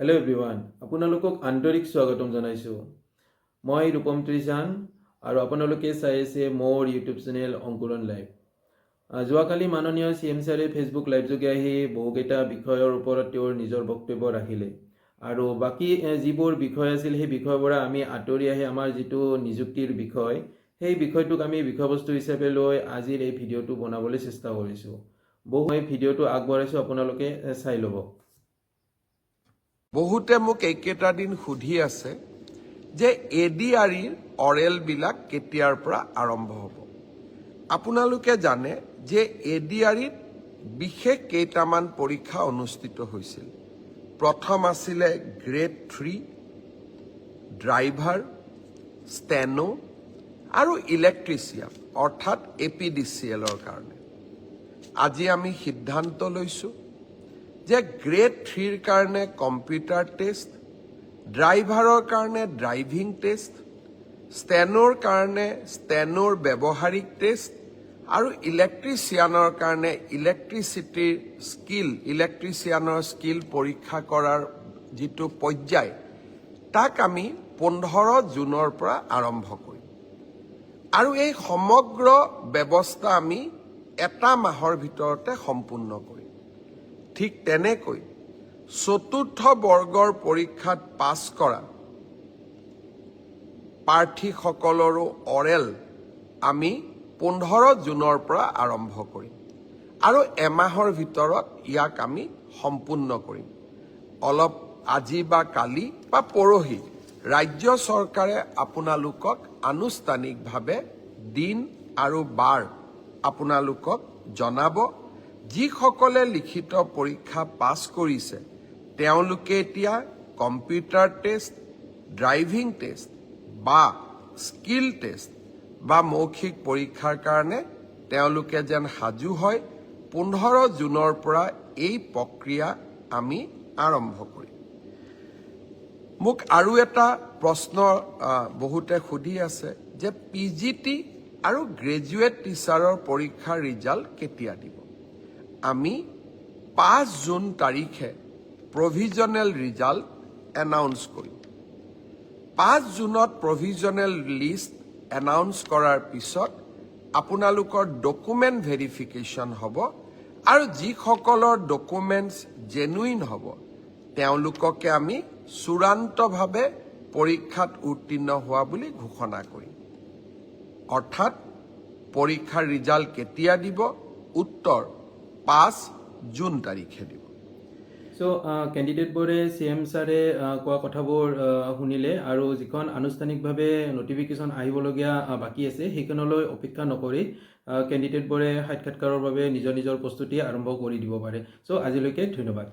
Hello' everyone, আপোনালোকক আন্তৰিক স্বাগতম জনাইছোঁ। মই ৰূপম ত্ৰিজান আৰু আপোনালোকে চাই আছে মোৰ ইউটিউব চেনেল অংকুৰণ লাইভ। যোৱাকালি মাননীয় CM ছাৰে ফেচবুক লাইভ যোগে আহি বহুকেইটা বিষয়ৰ ওপৰত তেওঁৰ নিজৰ বক্তব্য ৰাখিলে আৰু বাকী যিবোৰ বিষয় আছিল সেই বিষয়ৰ পৰা আমি আঁতৰি আহি আমাৰ যিটো নিযুক্তিৰ বিষয় সেই বিষয়টোক আমি বিষয়বস্তু হিচাপে লৈ আজিৰ এই ভিডিঅ'টো বনাবলৈ চেষ্টা কৰিছোঁ। মই ভিডিঅ'টো আগবঢ়াইছোঁ, আপোনালোকে চাই ল'ব। বহুতে মোক এইকেইটা দিন সুধি আছে যে ADREৰ অৰেলবিলাক কেতিয়াৰ পৰা আৰম্ভ হ'ব। আপোনালোকে জানে যে ADREত বিশেষ কেইটামান পৰীক্ষা অনুষ্ঠিত হৈছিল। প্ৰথম আছিলে গ্ৰেড 3 ড্ৰাইভাৰ, ষ্টেনো আৰু ইলেক্ট্ৰিচিয়ান অৰ্থাৎ APDCLৰ কাৰণে। আজি আমি সিদ্ধান্ত লৈছোঁ যে গ্ৰেড 3ৰ কাৰণে কম্পিউটাৰ টেষ্ট, ড্ৰাইভাৰৰ কাৰণে ড্ৰাইভিং টেষ্ট, ষ্টেনোৰ কাৰণে ষ্টেনোৰ ব্যৱহাৰিক টেষ্ট আৰু ইলেক্ট্ৰিচিয়ানৰ কাৰণে ইলেক্ট্ৰিচিয়ানৰ স্কিল পৰীক্ষা কৰাৰ যিটো পৰ্যায় তাক আমি 15 জুনৰ পৰা আৰম্ভ কৰিম আৰু এই সমগ্ৰ ব্যৱস্থা আমি এটা মাহৰ ভিতৰতে সম্পূৰ্ণ কৰিম। ঠিক তেনেকৈ চতুৰ্থ বৰ্গৰ পৰীক্ষাত পাছ কৰা প্ৰাৰ্থীসকলৰো অৰেল আমি 15 জুনৰ পৰা আৰম্ভ কৰিম আৰু এমাহৰ ভিতৰত ইয়াক আমি সম্পূৰ্ণ কৰিম। অলপ আজি বা কালি বা পৰহি ৰাজ্য চৰকাৰে আপোনালোকক আনুষ্ঠানিকভাৱে দিন আৰু বাৰ আপোনালোকক জনাব। যিসকলে লিখিত পৰীক্ষা পাছ কৰিছে তেওঁলোকে এতিয়া কম্পিউটাৰ টেষ্ট, ড্ৰাইভিং টেষ্ট বা স্কিল টেষ্ট বা মৌখিক পৰীক্ষাৰ কাৰণে তেওঁলোকে যেন সাজু হয়। 15 জুনৰ পৰা এই প্ৰক্ৰিয়া আমি আৰম্ভ কৰিম। মোক আৰু এটা প্ৰশ্ন বহুতে সুধি আছে যে PGT আৰু গ্ৰেজুৱেট টিচাৰৰ পৰীক্ষাৰ ৰিজাল্ট কেতিয়া দিব। আমি 5 জুন তাৰিখে প্ৰভিজনেল ৰিজাল্ট এনাউন্স কৰিম। 5 জুনত প্ৰভিজনেল লিষ্ট এনাউন্স কৰাৰ পিছত আপোনালোকৰ ডকুমেণ্ট ভেৰিফিকেশ্যন হ'ব আৰু যিসকলৰ ডকুমেণ্টছ জেনুইন হ'ব তেওঁলোককে আমি চূড়ান্তভাৱে পৰীক্ষাত উত্তীৰ্ণ হোৱা বুলি ঘোষণা কৰিম। অৰ্থাৎ পৰীক্ষাৰ ৰিজাল্ট কেতিয়া দিব? উত্তৰ 5 জুন তাৰিখে দিব। কেণ্ডিডেটবোৰে CM ছাৰে কোৱা কথাবোৰ শুনিলে আৰু যিখন আনুষ্ঠানিকভাৱে নটিফিকেশ্যন আহিবলগীয়া বাকী আছে সেইখনলৈ অপেক্ষা নকৰি কেণ্ডিডেটবোৰে সাক্ষাৎকাৰৰ বাবে নিজৰ প্ৰস্তুতি আৰম্ভ কৰি দিব পাৰে। আজিলৈকে ধন্যবাদ।